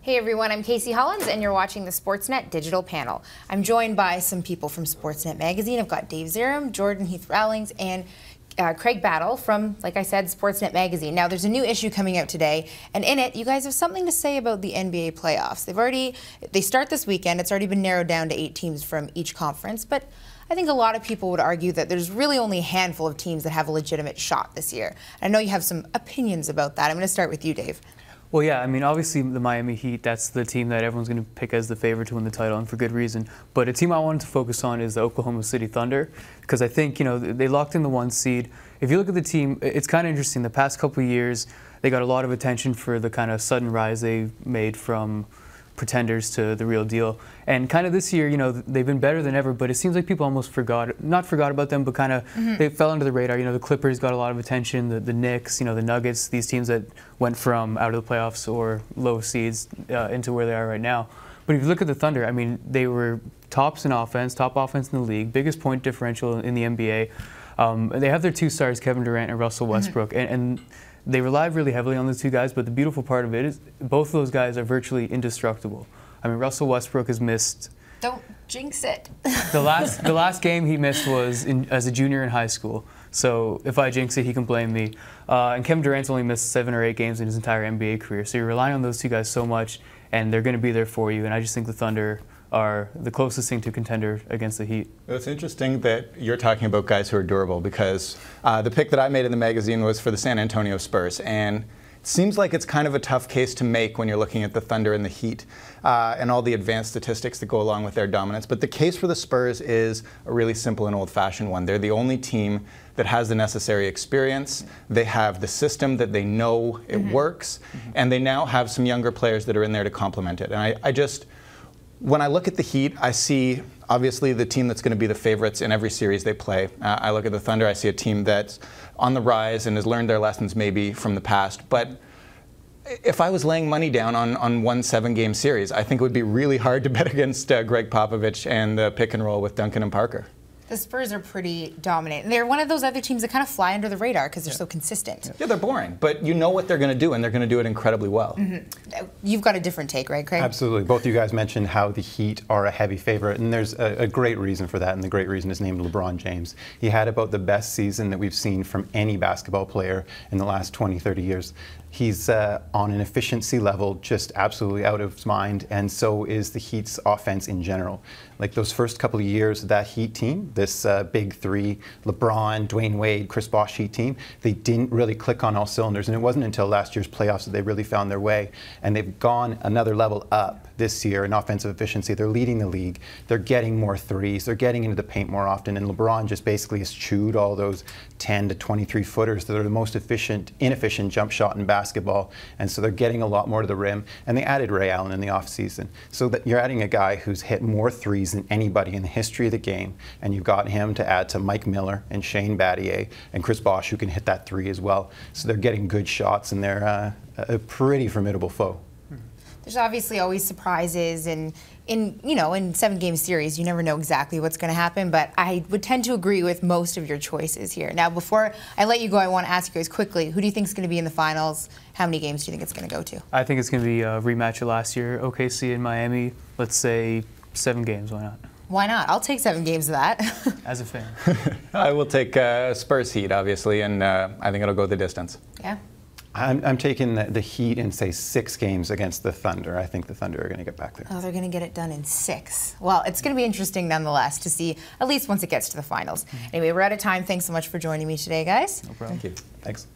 Hey everyone, I'm Casey Hollins and you're watching the Sportsnet digital panel. I'm joined by some people from Sportsnet magazine. I've got Dave Zarum, Jordan Heath-Rawlings, and Craig Battle from, like I said, Sportsnet magazine. Now there's a new issue coming out today, and in it you guys have something to say about the NBA playoffs. They start this weekend. It's already been narrowed down to 8 teams from each conference, but I think a lot of people would argue that there's really only a handful of teams that have a legitimate shot this year. I know you have some opinions about that. I'm going to start with you, Dave. Well, yeah, I mean, obviously the Miami Heat, that's the team that everyone's going to pick as the favorite to win the title, and for good reason. But a team I wanted to focus on is the Oklahoma City Thunder, because I think, you know, they locked in the 1 seed. If you look at the team, it's kind of interesting. The past couple of years, they got a lot of attention for the kind of sudden rise they made from pretenders to the real deal. And kind of this year, you know, they've been better than ever, but it seems like people almost not forgot about them, but kind of they fell under the radar. You know, the Clippers got a lot of attention, the Knicks, you know, the Nuggets, these teams that went from out of the playoffs or low seeds into where they are right now. But if you look at the Thunder, I mean, they were tops in offense, top offense in the league, biggest point differential in the NBA. They have their 2 stars, Kevin Durant and Russell Westbrook, and they rely really heavily on the 2 guys, but the beautiful part of it is both of those guys are virtually indestructible. I mean, Russell Westbrook has missed... Don't jinx it. the last game he missed was as a junior in high school. So if I jinx it, he can blame me. And Kevin Durant's only missed 7 or 8 games in his entire NBA career. So you're relying on those 2 guys so much, and they're going to be there for you. And I just think the Thunder are the closest thing to contender against the Heat. It's interesting that you're talking about guys who are durable, because the pick that I made in the magazine was for the San Antonio Spurs, and it seems like it's kind of a tough case to make when you're looking at the Thunder and the Heat and all the advanced statistics that go along with their dominance. But the case for the Spurs is a really simple and old-fashioned one. They're the only team that has the necessary experience. They have the system that they know it works, and they now have some younger players that are in there to complement it. And I just... When I look at the Heat, I see obviously the team that's going to be the favorites in every series they play. I look at the Thunder, I see a team that's on the rise and has learned their lessons maybe from the past. But if I was laying money down on one 7-game series, I think it would be really hard to bet against Greg Popovich and the pick and roll with Duncan and Parker. The Spurs are pretty dominant. And they're one of those other teams that kind of fly under the radar because they're so consistent. Yeah, they're boring, but you know what they're going to do, and they're going to do it incredibly well. You've got a different take, right, Craig? Absolutely. Both of you guys mentioned how the Heat are a heavy favorite, and there's a great reason for that, and the great reason is named LeBron James. He had about the best season that we've seen from any basketball player in the last 20, 30 years. He's on an efficiency level just absolutely out of his mind, and so is the Heat's offense in general. Like those first couple of years of that Heat team, this big 3, LeBron, Dwayne Wade, Chris Bosh Heat team, they didn't really click on all cylinders, and it wasn't until last year's playoffs that they really found their way, and they've gone another level up this year in offensive efficiency. They're leading the league. They're getting more threes. They're getting into the paint more often, and LeBron just basically has chewed all those 10 to 23 footers that are the most inefficient jump shot in basketball, and so they're getting a lot more to the rim. And they added Ray Allen in the offseason, so that you're adding a guy who's hit more threes than anybody in the history of the game, and you've got him to add to Mike Miller and Shane Battier and Chris Bosh, who can hit that 3 as well. So they're getting good shots, and they're a pretty formidable foe. There's obviously always surprises, and in 7-game series, you never know exactly what's going to happen, but I would tend to agree with most of your choices here. Now, before I let you go, I want to ask you guys quickly, who do you think is going to be in the finals? How many games do you think it's going to go to? I think it's going to be a rematch of last year, OKC and Miami. Let's say 7 games, why not? Why not? I'll take 7 games of that. As a fan. I will take Spurs Heat, obviously, and I think it'll go the distance. Yeah. I'm taking the Heat in, say, 6 games against the Thunder. I think the Thunder are going to get back there. Oh, they're going to get it done in 6. Well, it's going to be interesting nonetheless to see, at least once it gets to the finals. Anyway, we're out of time. Thanks so much for joining me today, guys. No problem. Thank you. Thanks.